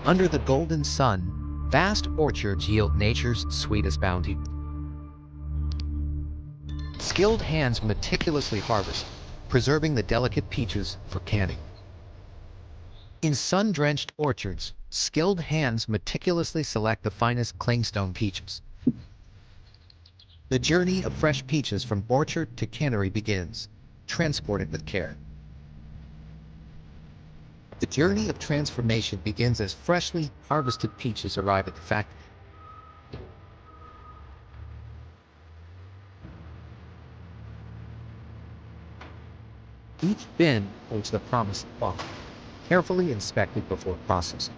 Under the golden sun, vast orchards yield nature's sweetest bounty. Skilled hands meticulously harvest, preserving the delicate peaches for canning. In sun-drenched orchards, skilled hands meticulously select the finest clingstone peaches. The journey of fresh peaches from orchard to cannery begins, transported with care. The journey of transformation begins as freshly harvested peaches arrive at the factory. Each bin holds the promised plum, carefully inspected before processing.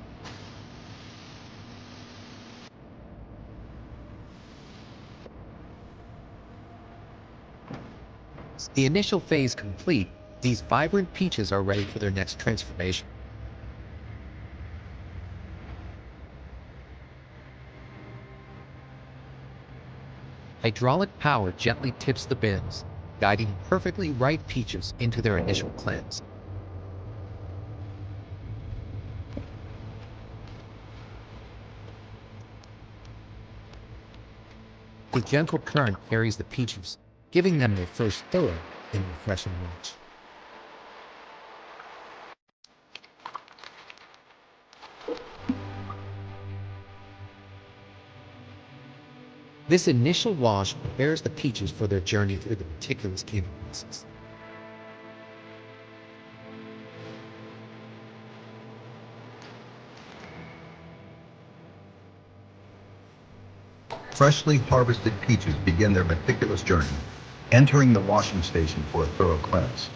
The initial phase complete, these vibrant peaches are ready for their next transformation. Hydraulic power gently tips the bins, guiding perfectly ripe peaches into their initial cleanse. A gentle current carries the peaches, giving them their first thorough and refreshing wash. This initial wash prepares the peaches for their journey through the meticulous canning process. Freshly harvested peaches begin their meticulous journey, entering the washing station for a thorough cleanse.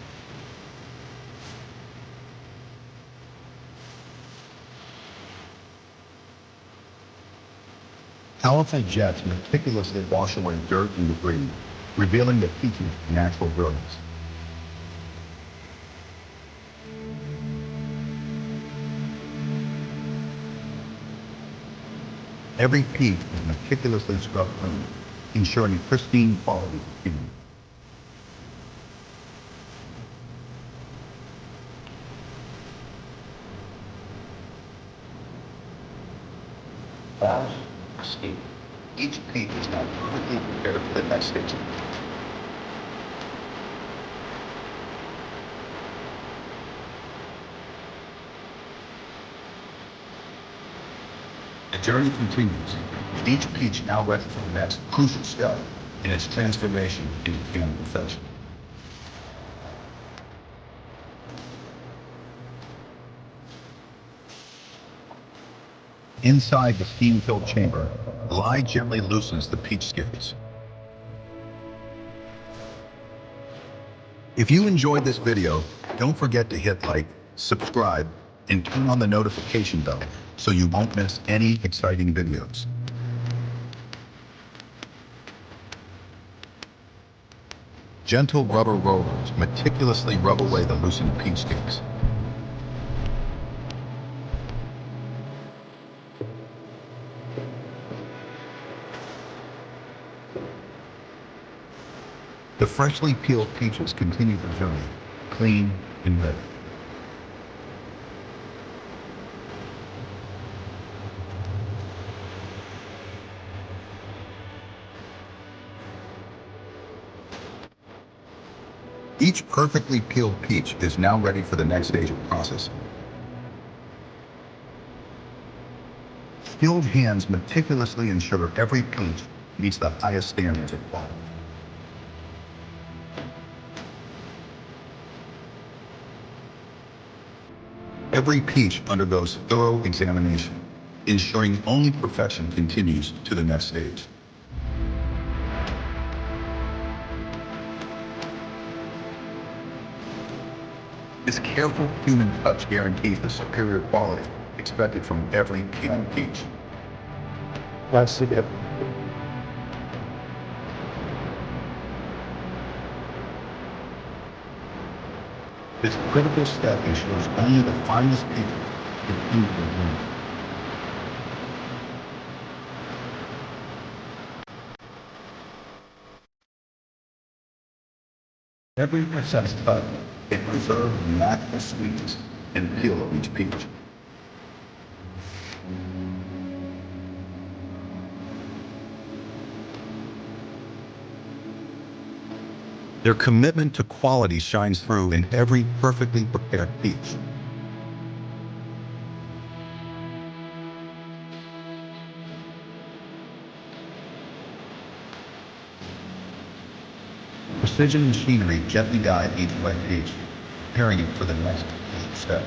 Powerful jets meticulously wash away dirt and debris, revealing the peaches' natural brilliance. Every peach is meticulously scrubbed clean, ensuring pristine quality of peach. Each peach is now perfectly prepared for the next stage. The journey continues, with each peach now ready for the next crucial step in its transformation into canning perfection. Inside the steam-filled chamber, lye gently loosens the peach skins. If you enjoyed this video, don't forget to hit like, subscribe, and turn on the notification bell so you won't miss any exciting videos. Gentle rubber rollers meticulously rub away the loosened peach skins. The freshly peeled peaches continue the journey, clean and ready. Each perfectly peeled peach is now ready for the next stage of processing. Skilled hands meticulously ensure every peach meets the highest standards of quality. Every peach undergoes thorough examination, ensuring only perfection continues to the next stage. This careful human touch guarantees the superior quality expected from every peeled peach. That's it. This critical step ensures only the finest peaches can eat the room. Every processed cut can preserve the natural sweetness and appeal of each peach. Their commitment to quality shines through in every perfectly prepared peach. Precision machinery gently guide each wet peach, preparing it for the next step.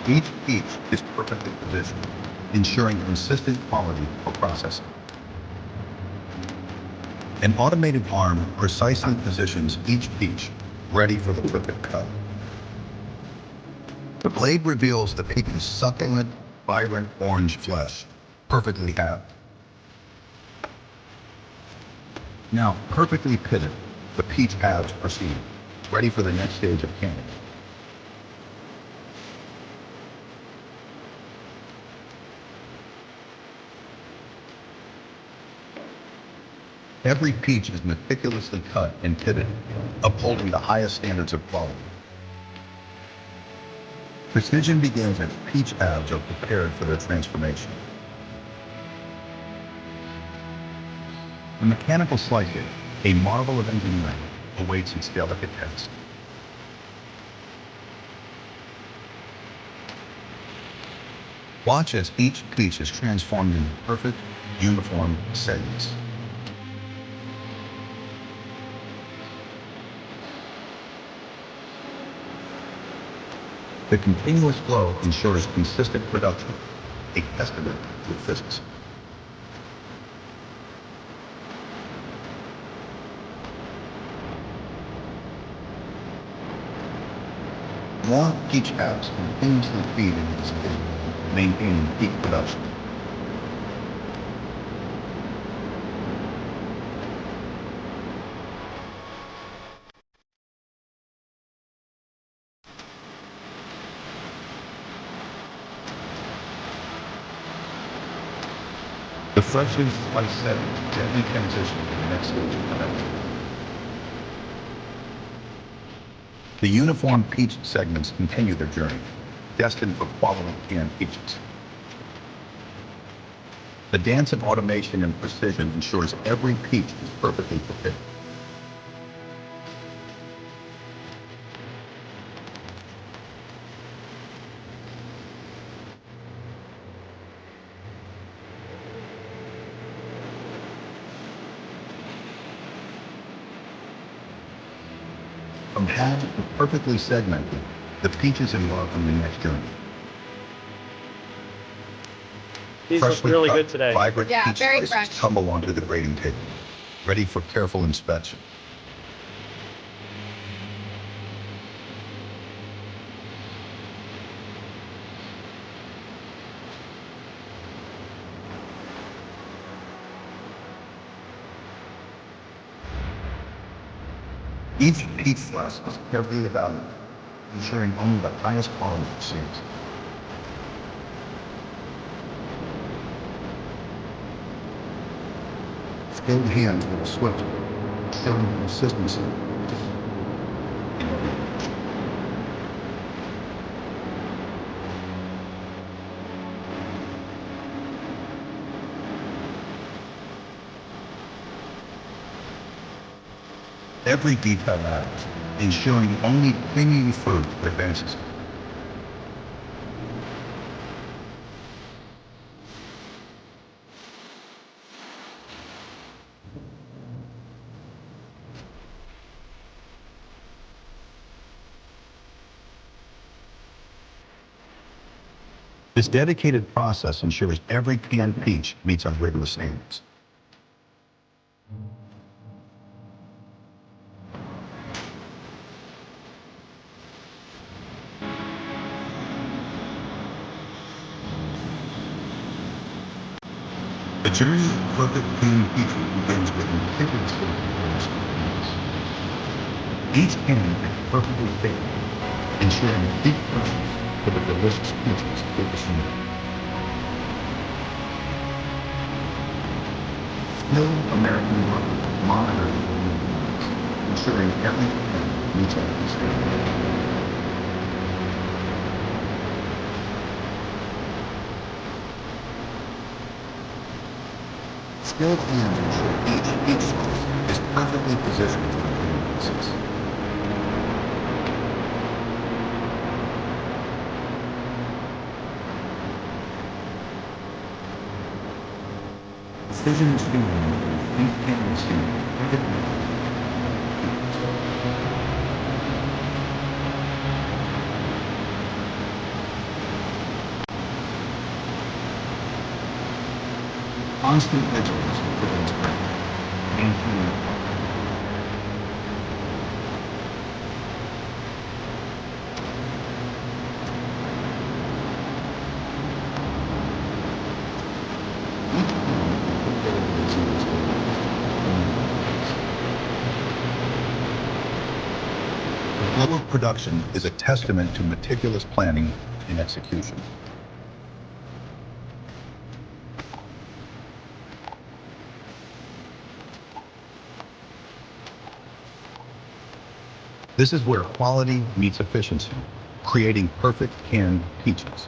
Each peach is perfectly positioned, ensuring consistent quality for processing. An automated arm precisely positions each peach, ready for the perfect cut. The blade reveals the peach's succulent, vibrant orange flesh, perfectly halved. Now, perfectly pitted, the peach halves proceed, ready for the next stage of canning. Every peach is meticulously cut and pitted, upholding the highest standards of quality. Precision begins as peach halves are prepared for their transformation. The mechanical slicer, a marvel of engineering, awaits its delicate test. Watch as each peach is transformed into perfect, uniform segments. The continuous flow ensures consistent production, a testament to physics. Long peach halves continuously feed into this kitchen, maintaining peak production. The freshly sliced settings gently transition to the next stage of production. The uniform peach segments continue their journey, destined for quality canned peaches. The dance of automation and precision ensures every peach is perfectly prepared. From halved to perfectly segmented, the peaches embark on the next journey. These look Freshly really cut, good today. vibrant Yeah, peach very slices fresh. tumble onto the grading table, ready for careful inspection. Each peach slice is carefully evaluated, ensuring only the highest quality proceeds. Skilled hands with a swift, showing consistency. Every detail matters, ensuring only premium fruit advances. This dedicated process ensures every canned peach meets our rigorous standards. The journey of perfect canned peaches begins with meticulously prepared peaches. Each can is perfectly baked, ensuring peak freshness for the delicious peaches we receive. Skilled American workers monitor the ingredients, ensuring every can meets every standard. Skilled hands ensure each peach slice is perfectly positioned for the cleaning process. Precision sealing ensures each can receive perfect measure constant vigilance prevents breakage, maintaining quality. Each can is prepared for its use to the flow of production is a testament to meticulous planning and execution. This is where quality meets efficiency, creating perfect canned peaches.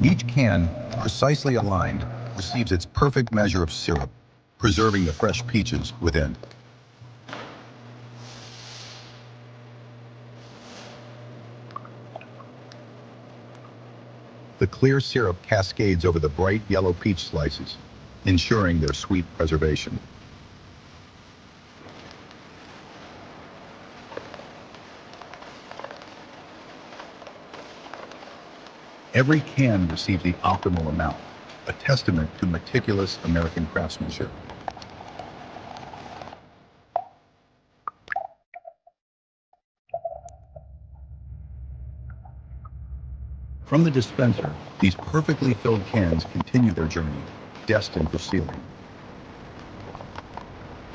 Each can, precisely aligned, receives its perfect measure of syrup, preserving the fresh peaches within. The clear syrup cascades over the bright yellow peach slices, ensuring their sweet preservation. Every can receives the optimal amount, a testament to meticulous American craftsmanship. From the dispenser, these perfectly filled cans continue their journey, destined for sealing.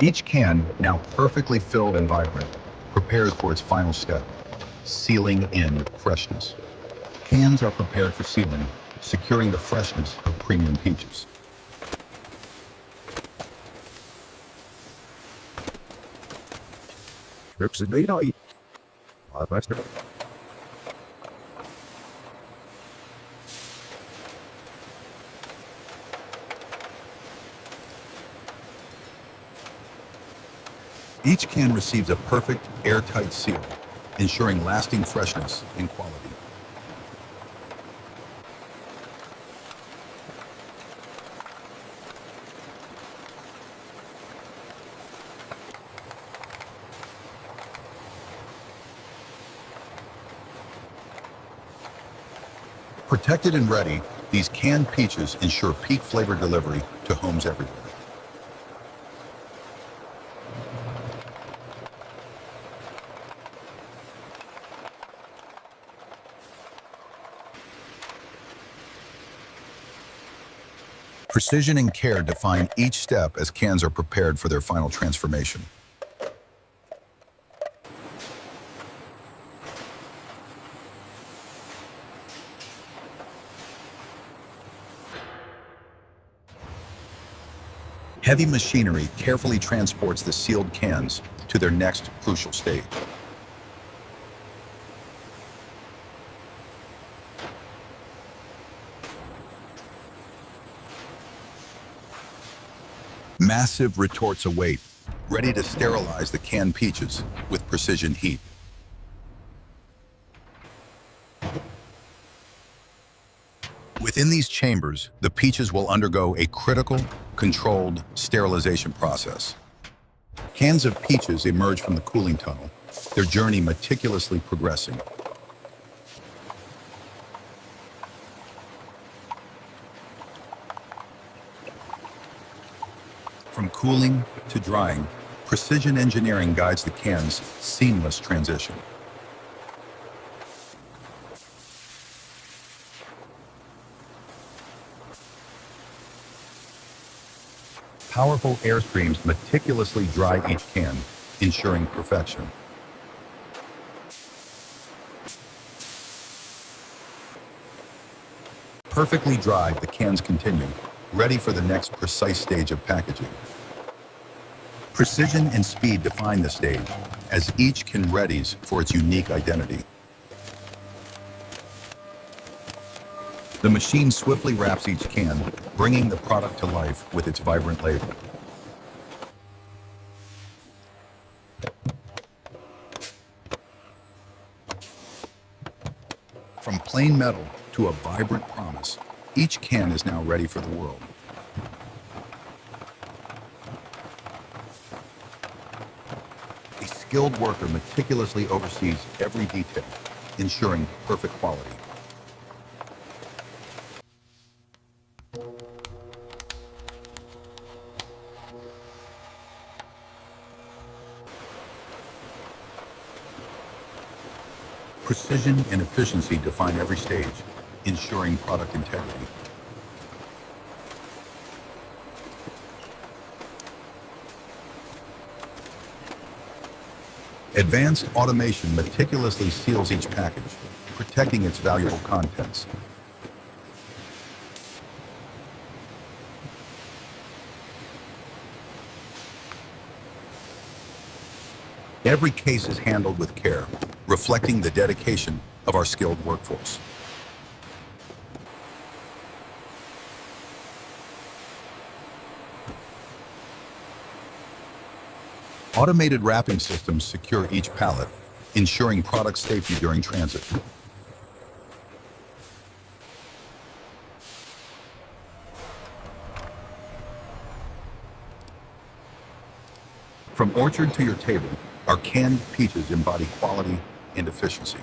Each can, now perfectly filled and vibrant, prepares for its final step, sealing in freshness. Cans are prepared for sealing, securing the freshness of premium peaches. Each can receives a perfect, airtight seal, ensuring lasting freshness and quality. Protected and ready, these canned peaches ensure peak flavor delivery to homes everywhere. Precision and care define each step as cans are prepared for their final transformation. Heavy machinery carefully transports the sealed cans to their next crucial stage. Massive retorts await, ready to sterilize the canned peaches with precision heat. Within these chambers, the peaches will undergo a critical, controlled sterilization process. Cans of peaches emerge from the cooling tunnel, their journey meticulously progressing. From cooling to drying, precision engineering guides the can's seamless transition. Powerful air streams meticulously dry each can, ensuring perfection. Perfectly dried, the cans continue, ready for the next precise stage of packaging. Precision and speed define the stage, as each can readies for its unique identity. The machine swiftly wraps each can, bringing the product to life with its vibrant label. From plain metal to a vibrant promise, each can is now ready for the world. A skilled worker meticulously oversees every detail, ensuring perfect quality. Precision and efficiency define every stage, ensuring product integrity. Advanced automation meticulously seals each package, protecting its valuable contents. Every case is handled with care, reflecting the dedication of our skilled workforce. Automated wrapping systems secure each pallet, ensuring product safety during transit. From orchard to your table, our canned peaches embody quality and efficiency.